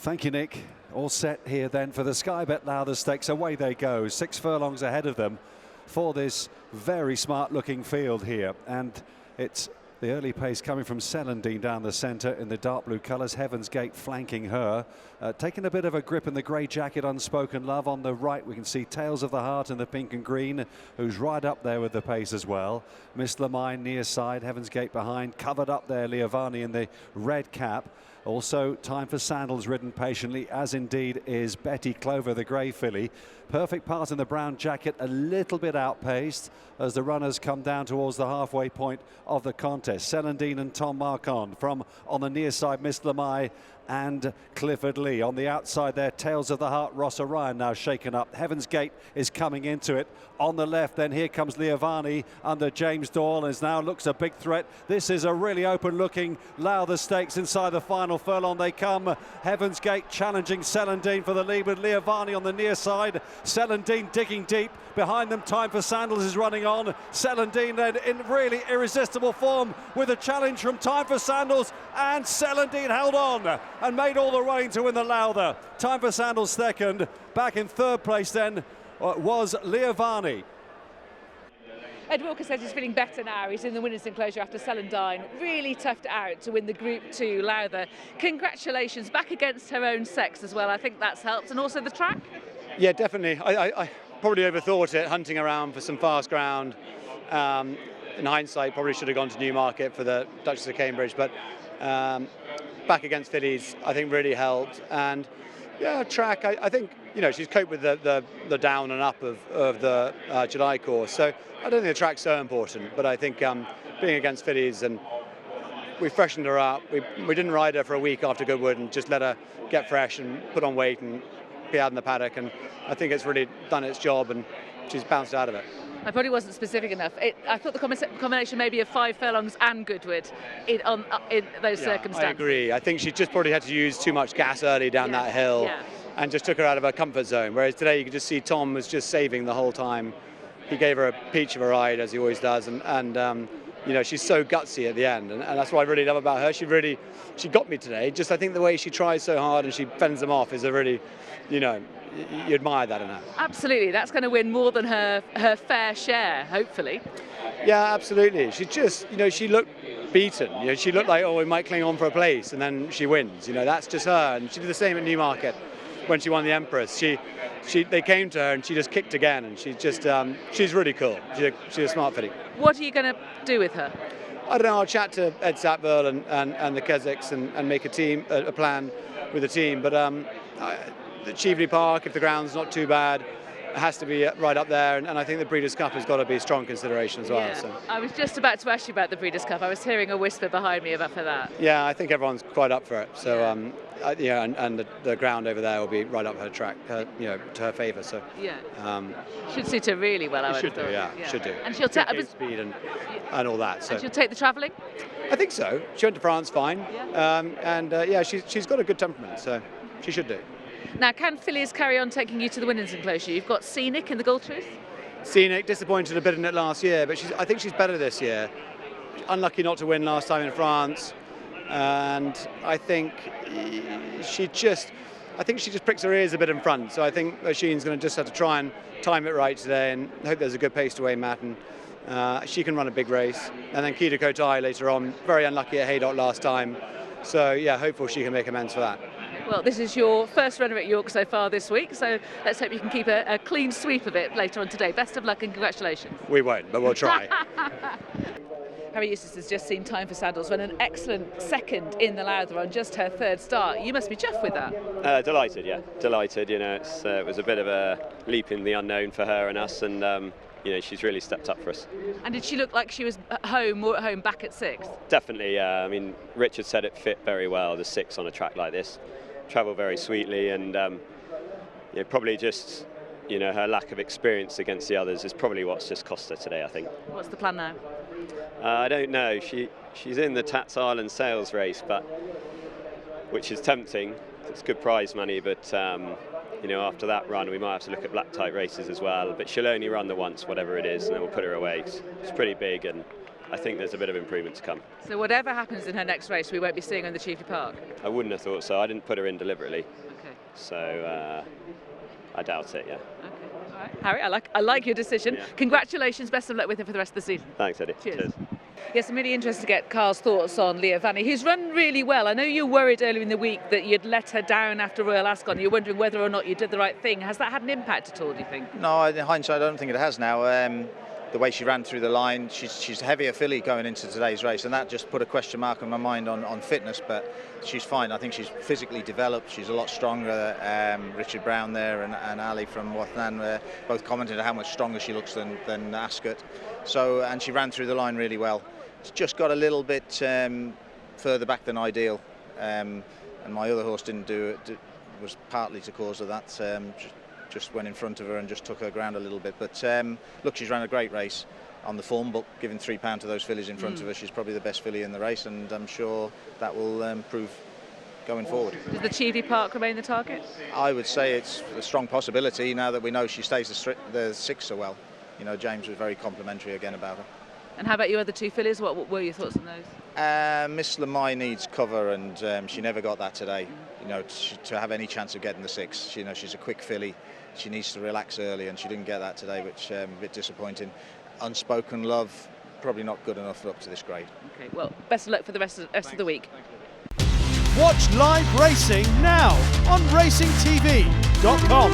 Thank you, Nick. All set here then for the Sky Bet Lowther Stakes. Away they go. 6 furlongs ahead of them for this very smart looking field here. And it's the early pace coming from Celandine down the centre in the dark blue colours. Heaven's Gate flanking her. Taking a bit of a grip in the grey jacket, Unspoken Love. On the right we can see Tales of the Heart in the pink and green, who's right up there with the pace as well. Miss Lamine near side, Heaven's Gate behind. Covered up there, Leovanni in the red cap. Also, Time for Sandals ridden patiently, as indeed is Betty Clover, the grey filly. Perfect part in the brown jacket, a little bit outpaced as the runners come down towards the halfway point of the contest. Celandine and Tom Marquand from on the near side, Miss Lamai and Clifford Lee. On the outside there, Tales of the Heart, Ross Orion now shaken up. Heaven's Gate is coming into it. On the left, then here comes Leovanni under James Doyle, and now looks a big threat. This is a really open-looking Lowther Stakes inside the final furlong. They come. Heaven's Gate challenging Celandine for the lead with Leovanni on the near side. Celandine digging deep. Behind them, Time for Sandals is running on. Celandine then in really irresistible form with a challenge from Time for Sandals, and Celandine held on and made all the running to win the Lowther. Time for Sandals second. Back in third place then was Leovanni. Ed Walker says he's feeling better now. He's in the winner's enclosure after Celandine really toughed it out to win the Group 2 Lowther. Congratulations, back against her own sex as well. I think that's helped, and also the track. Yeah, definitely. I probably overthought it, hunting around for some fast ground. In hindsight, probably should have gone to Newmarket for the Duchess of Cambridge, but back against fillies, I think really helped. And yeah, track, I think, you know, she's coped with the down and up of the July course. So I don't think the track's so important, but I think being against fillies, and we freshened her up. We didn't ride her for a week after Goodwood and just let her get fresh and put on weight and be out in the paddock. And I think it's really done its job, and she's bounced out of it. I probably wasn't specific enough. I thought the combination maybe of 5 furlongs and Goodwood in those circumstances. I agree. I think she just probably had to use too much gas early down that hill and just took her out of her comfort zone. Whereas today you could just see Tom was just saving the whole time. He gave her a peach of a ride, as he always does, and you know, she's so gutsy at the end, and that's what I really love about her. She got me today. Just I think the way she tries so hard and she fends them off is a really, you know, you admire that in her. Absolutely, that's going to win more than her fair share, hopefully. Yeah, absolutely. She just, you know, she looked beaten. You know, she looked like, oh, we might cling on for a place, and then she wins. You know, that's just her. And she did the same at Newmarket when she won the Empress. They came to her and she just kicked again, and she just, she's really cool. She's a smart filly. What are you going to do with her? I don't know. I'll chat to Ed Sackville and the Keswicks and make a plan with the team. But the Cheveley Park, if the ground's not too bad, it has to be right up there, and I think the Breeders' Cup has got to be a strong consideration as well. Yeah. So. I was just about to ask you about the Breeders' Cup. I was hearing a whisper behind me about for that. Yeah, I think everyone's quite up for it. So yeah, and the ground over there will be right up her track, you know, to her favour. So yeah, should suit her really well. I would should have do, thought. yeah, should do. And she'll take speed and all that. So and she'll take the travelling. I think so. She went to France fine, yeah. yeah, she's got a good temperament, so she should do. Now, can fillies carry on taking you to the winners' enclosure? You've got Scenic in the Gold Truth. Scenic, disappointed a bit in it last year, but I think she's better this year. Unlucky not to win last time in France, and I think she just pricks her ears a bit in front. So I think Sheen's going to just have to try and time it right today, and hope there's a good pace to Wayne Matten. She can run a big race, and then Kita Kotai later on. Very unlucky at Haydock last time, so yeah, hopeful she can make amends for that. Well, this is your first runner at York so far this week, so let's hope you can keep a clean sweep of it later on today. Best of luck and congratulations. We won't, but we'll try. Harry Eustace has just seen Time for Sandals run an excellent second in the Lowther on just her third start. You must be chuffed with that. Delighted, yeah, delighted. You know, it was a bit of a leap in the unknown for her and us, and you know, she's really stepped up for us. And did she look like she was more at home back at 6? Definitely, yeah. I mean, Richard said it fit very well, the 6 on a track like this. Travel very sweetly, and yeah, probably just, you know, her lack of experience against the others is probably what's just cost her today, I think. What's the plan now? I don't know. She's in the Tats Island sales race, but which is tempting. It's good prize money, but you know, after that run, we might have to look at black type races as well. But she'll only run the once, whatever it is, and then we'll put her away. It's pretty big, and I think there's a bit of improvement to come. So whatever happens in her next race, we won't be seeing her in the Cheveley Park? I wouldn't have thought so. I didn't put her in deliberately. Okay. So I doubt it, yeah. Okay. All right. Harry, I like your decision. Yeah. Congratulations, best of luck with her for the rest of the season. Thanks, Eddie. Cheers. Yes, I'm really interested to get Carl's thoughts on Leovanni, who's run really well. I know you were worried earlier in the week that you'd let her down after Royal Ascot. You're wondering whether or not you did the right thing. Has that had an impact at all, do you think? No, in hindsight, I don't think it has now. The way she ran through the line, she's a heavier filly going into today's race, and that just put a question mark in my mind on fitness, but she's fine. I think she's physically developed. She's a lot stronger. Richard Brown there and Ali from Wathan both commented on how much stronger she looks than Ascot. So, and she ran through the line really well. It's just got a little bit further back than ideal, and my other horse didn't do it. Was partly to cause of that. Just went in front of her and just took her ground a little bit. But look, she's ran a great race on the form book, giving £3 to those fillies in front of her. She's probably the best filly in the race, and I'm sure that will prove going forward. Does the Cheveley Park remain the target? I would say it's a strong possibility now that we know she stays the 6 so well. You know, James was very complimentary again about her. And how about your other two fillies? What were your thoughts on those? Miss Lamai needs cover, and she never got that today. You know, to have any chance of getting the 6. You know, she's a quick filly. She needs to relax early, and she didn't get that today, which a bit disappointing. Unspoken Love, probably not good enough up to this grade. Okay, well, best of luck for the rest of the week. Watch live racing now on racingtv.com.